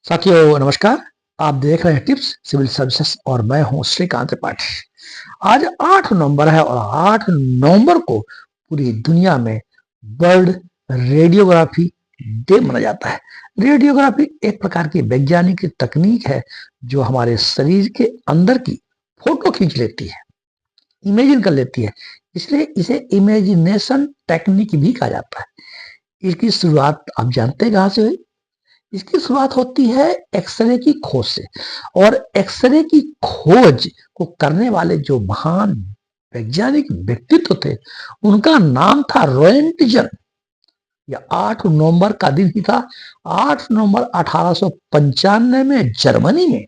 साथियों नमस्कार। आप देख रहे हैं टिप्स सिविल सर्विसेज और मैं हूं श्रीकांत त्रिपाठी। आज 8 नवंबर है और 8 नवंबर को पूरी दुनिया में वर्ल्ड रेडियोग्राफी डे मनाया जाता है। रेडियोग्राफी एक प्रकार की वैज्ञानिक तकनीक है जो हमारे शरीर के अंदर की फोटो खींच लेती है, इमेजिन कर लेती है, इसलिए इसे इमेजिनेशन टेक्निक भी कहा जाता है। इसकी शुरुआत आप जानते हैं कहां से हुई? इसकी शुरुआत होती है एक्सरे की खोज से। और एक्सरे की खोज को करने वाले जो महान वैज्ञानिक व्यक्तित्व थे उनका नाम था रोएंटजन। यह 8 नवंबर का दिन ही था। 8 नवंबर 1895 में जर्मनी में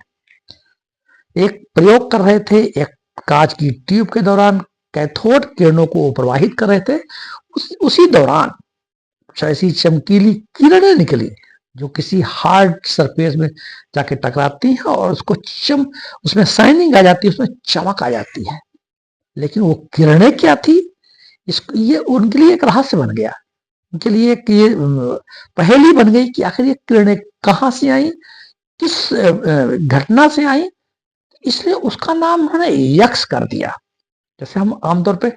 एक प्रयोग कर रहे थे। एक कांच की ट्यूब के दौरान कैथोड किरणों को प्रवाहित कर रहे थे। उसी दौरान ऐसी चमकीली किरणें निकली जो किसी हार्ड सरफेस में जाके टकराती है और उसमें शाइनिंग आ जाती है, उसमें चमक आ जाती है। लेकिन वो किरणें क्या थी, ये उनके लिए एक रहस्य बन गया। उनके लिए ये पहेली बन गई कि आखिर ये किरणें कहाँ से आई, किस घटना से आई। इसलिए उसका नाम उन्होंने यक्स कर दिया। जैसे हम आमतौर पे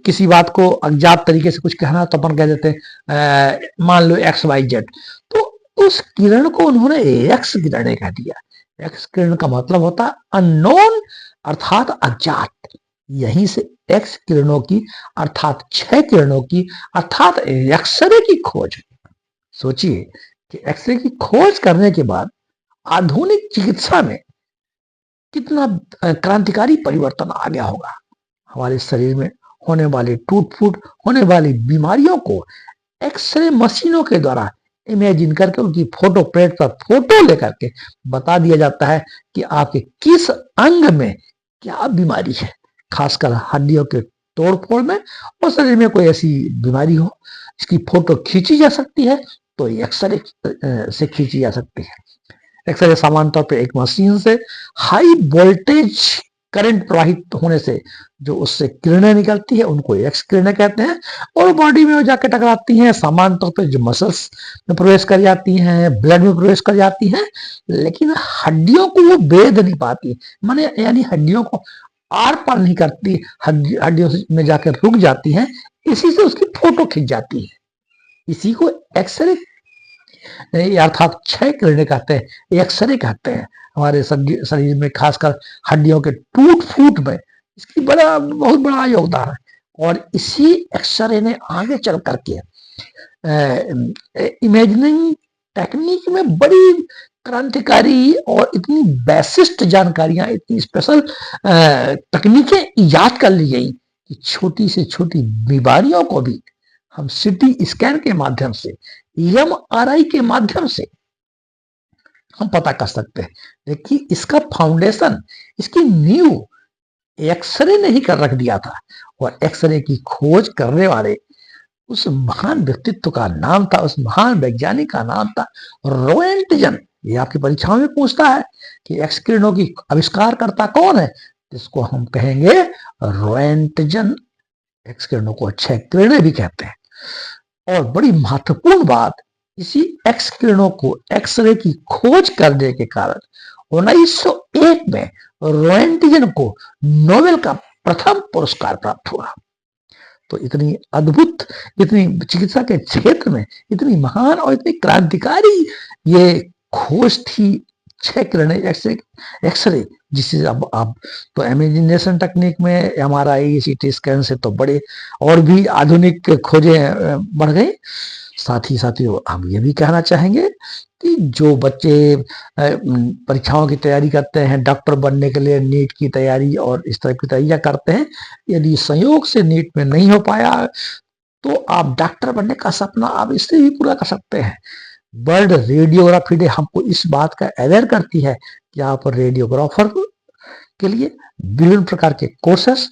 किसी बात को अज्ञात तरीके से कुछ कहना तो अपन कह देते हैं, मान लो एक्स वाई जेड, तो उस किरण को उन्होंने एक्स किरणें कह दिया। एक्स किरण का मतलब होता है अननोन, अर्थात अज्ञात। यहीं से एक्स किरणों की अर्थात 6 किरणों की अर्थात एक्सरे की खोज। सोचिए कि एक्सरे की खोज करने के बाद आधुनिक चिकित्सा में कितना क्रांतिकारी परिवर्तन आ गया होगा। हमारे शरीर में होने वाली टूट फूट होने वाली बीमारियों को एक्सरे मशीनों के द्वारा इमेजिन करके उनकी फोटो प्लेट पर फोटो लेकर के बता दिया जाता है कि आपके किस अंग में क्या बीमारी है। खासकर हड्डियों के तोड़फोड़ में और शरीर में कोई ऐसी बीमारी हो, इसकी फोटो खींची जा सकती है तो एक्सरे से खींची जा सकती है। एक्सरे सामान्य तौर पर एक मशीन से हाई वोल्टेज करंट प्रवाहित होने से जो उससे किरणें निकलती है उनको एक्स किरणें कहते हैं और बॉडी में जाकर टकराती हैं। सामान्य तौर पर जो मसल्स में प्रवेश कर जाती हैं, ब्लड में प्रवेश कर जाती हैं, लेकिन हड्डियों को वो भेद नहीं पाती, माने यानी हड्डियों को आर पार नहीं करती, हड्डियों में जाकर रुक जाती हैं। इसी से उसकी फोटो खींच जाती है। इसी को एक्सरे अर्थात 6 किरणें कहते हैं, एक्सरे कहते हैं। हमारे शरीर में खासकर हड्डियों के टूट फूट में इसकी बहुत बड़ा योगदान है। और इसी एक्सरे ने आगे चल करके इमेजिनिंग टेक्निक में बड़ी क्रांतिकारी और इतनी वैशिष्ट जानकारियां, इतनी स्पेशल तकनीकें इजाद कर ली गई कि छोटी से छोटी बीमारियों को भी हम सीटी स्कैन के माध्यम से, एमआरआई के माध्यम से हम पता कर सकते हैं। देखिए इसका फाउंडेशन, इसकी नींव एक्सरे ने ही कर रख दिया था। और एक्सरे की खोज करने वाले उस महान व्यक्तित्व का नाम था, उस महान वैज्ञानिक का नाम था रोएंटजन। ये आपकी परीक्षाओं में पूछता है कि एक्स किरणों की आविष्कारकर्ता कौन है, जिसको हम कहेंगे रोएंटजन। एक्स किरणों को 6 किरणें भी कहते हैं। और बड़ी महत्वपूर्ण बात, इसी एक्स किरणों को एक्सरे की खोज करने के कारण 1901 में रोएंटजन को नोबेल का प्रथम पुरस्कार प्राप्त हुआ। तो इतनी अद्भुत, इतनी चिकित्सा के क्षेत्र में इतनी महान और इतनी क्रांतिकारी ये खोज थी 6 किरणें एक्सरे, जिससे अब आप तो इमेजिनेशन टेक्निक में एमआरआई, सीटी स्कैन से तो बड़े और भी आधुनिक खोजें बढ़ गई। साथ ही साथियों हम ये भी कहना चाहेंगे कि जो बच्चे परीक्षाओं की तैयारी करते हैं, डॉक्टर बनने के लिए नीट की तैयारी और इस तरह की तैयारियां करते हैं, यदि संयोग से नीट में नहीं हो पाया तो आप डॉक्टर बनने का सपना आप इससे भी पूरा कर सकते हैं। वर्ल्ड रेडियोग्राफी डे हमको इस बात का अवेयर करती है कि आप रेडियोग्राफर के लिए विभिन्न प्रकार के कोर्सेस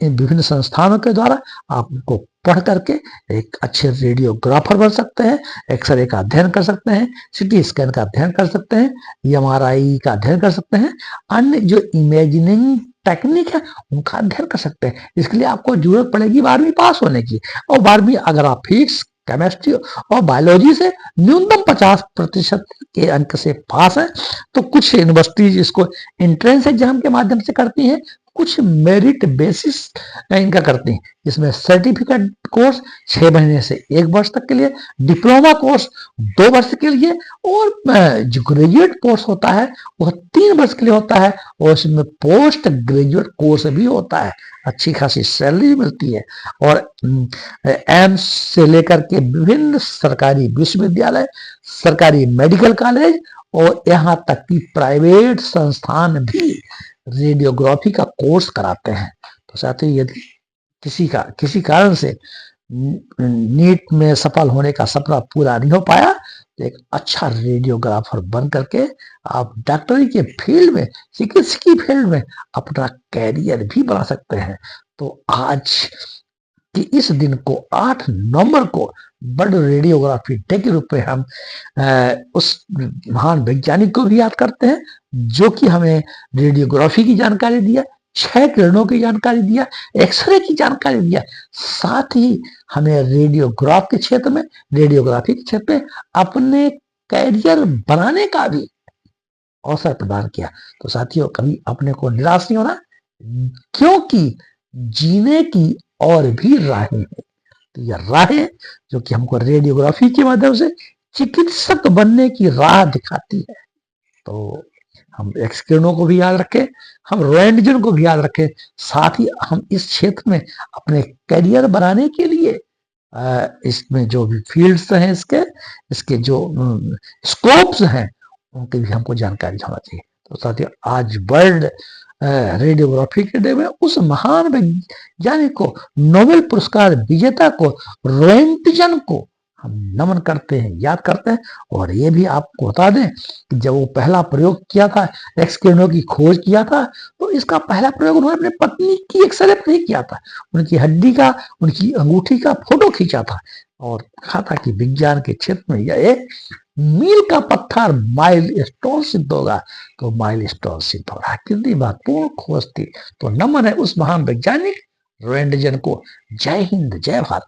विभिन्न संस्थानों के द्वारा आप उनको पढ़ करके एक अच्छे रेडियोग्राफर बन सकते हैं, एक्सरे का अध्ययन कर सकते हैं, सीटी स्कैन का अध्ययन कर सकते हैं, एमआरआई का अध्ययन कर सकते हैं, अन्य जो इमेजिनिंग टेक्निक है उनका अध्ययन कर सकते हैं। इसके लिए आपको जरूरत पड़ेगी 12वीं पास होने की। और 12वीं अगर आप फिक्स केमिस्ट्री और बायोलॉजी से न्यूनतम 50% के अंक से पास है। तो कुछ यूनिवर्सिटीज इसको एंट्रेंस एग्जाम के माध्यम से करती हैं, कुछ मेरिट बेसिस इनका करती हैं। इसमें सर्टिफिकेट कोर्स 6 महीने से 1 वर्ष तक के लिए, डिप्लोमा कोर्स 2 वर्ष के लिए, और जो ग्रेजुएट कोर्स होता है वह 3 वर्ष के लिए होता है, और इसमें पोस्ट ग्रेजुएट कोर्स भी होता है। अच्छी खासी सैलरी मिलती है। और एम्स से लेकर के विभिन्न सरकारी विश्वविद्यालय, सरकारी मेडिकल कॉलेज और यहाँ तक कि प्राइवेट संस्थान भी रेडियोग्राफी का कोर्स कराते हैं। तो साथियों, यदि किसी कारण से नीट में सफल होने का सपना पूरा नहीं हो पाया, तो एक अच्छा रेडियोग्राफर बन करके आप डॉक्टरी के फील्ड में, चिकित्सकीय फील्ड में अपना कैरियर भी बना सकते हैं। तो आज कि इस दिन को 8 नवंबर को वर्ल्ड रेडियोग्राफी डे के रूप में हम उस महान वैज्ञानिक को भी याद करते हैं, जो कि हमें रेडियोग्राफी की जानकारी दिया, 6 किरणों की जानकारी दिया, एक्सरे की जानकारी दिया, साथ ही हमें रेडियोग्राफ के क्षेत्र में, रेडियोग्राफी के क्षेत्र में अपने कैरियर बनाने का भी अवसर प्रदान किया। तो साथियों, कभी अपने को निराश नहीं होना, क्योंकि जीने की और भी राहें हैं। तो यह राहें जो कि हमको रेडियोग्राफी के माध्यम से चिकित्सक बनने की राह दिखाती है। तो हम एक्स किरणों को भी याद रखें, हम रोएंटगन को भी याद रखें, साथ ही हम इस क्षेत्र में अपने करियर बनाने के लिए इसमें जो भी फील्ड्स हैं, इसके जो स्कोप्स हैं, उनकी भी हमको जानकारी होना चाहिए। तो साथियों, आज वर्ल्ड रेडियोग्राफी के डे में उस महान वैज्ञानिक को, नोबेल पुरस्कार विजेता को, रोएंटगन को हम नमन करते हैं, याद करते हैं। और ये भी आपको बता दें कि जब वो पहला प्रयोग किया था, एक्स किरणों की खोज किया था, तो इसका पहला प्रयोग उन्होंने अपनी पत्नी की एक्सरे पर ही किया था। उनकी हड्डी का, उनकी अंगूठी का फोटो खींचा था और कहा था कि विज्ञान के क्षेत्र में यह एक मील का पत्थर, माइल स्टोन सिद्ध होगा। तो माइल स्टोन सिद्ध हो रहा, कितनी महत्वपूर्ण खोज थी। तो नमन है उस महान वैज्ञानिक रोएंटगन को। जय हिंद, जय भारत।